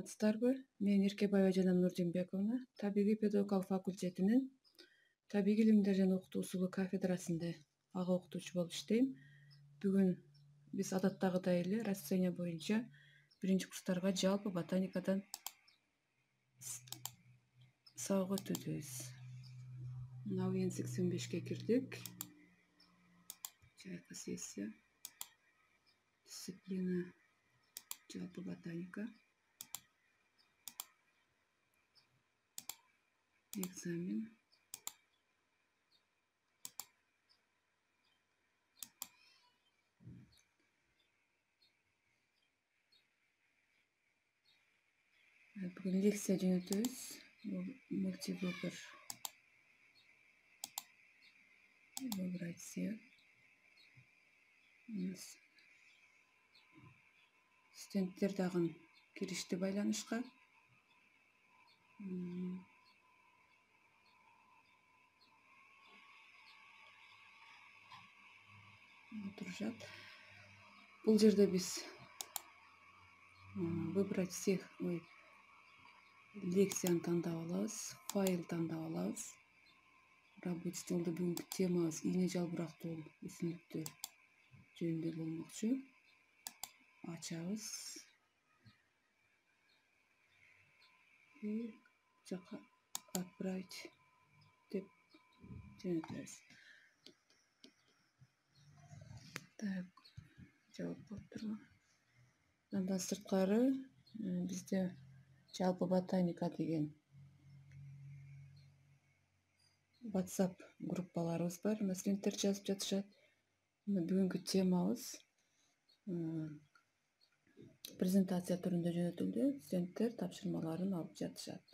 саламатсыздарбы? Мен Эркебаева жана Нурдинбековна Табигый педагогикалык факультетинин Табигый илимдер жана окутуу усулу кафедрасында ага окутуучу болуп иштейм. Бүгүн биз адаттагыдай эле расписание боюнча биринчи курстарга жалпы ботаникадан сабак өтөбүз. Мына уен 85-ке кирдик. Жайкы сессия. Дисциплина жалпы ботаника. Экзамен. Бүгүн лекция жөнөтөбүз. Мультивыбор. Выбрать цвет. Студенттер дагы киришти байланышка. Отурушат. Бул жерде биз выбрать всех лекцияны тандап алабыз, файл тандап алабыз. Рабочий столдо бүгүнкү темабыз ийне жалбырактуу өсүмдүктөр жөнүндө болмокчу. Ачабыз. Жака отправить деп жөнөтөбүз. Так, жооп болуп турбу. Андан сырткары бизде жалпы ботаника деген WhatsApp группаларыбыз бар. Студенттер жазып жатышат. Бүгүнкү темабыз презентация түрүндө жөнөтүлдү. Студенттер тапшырмаларын алып жатышат.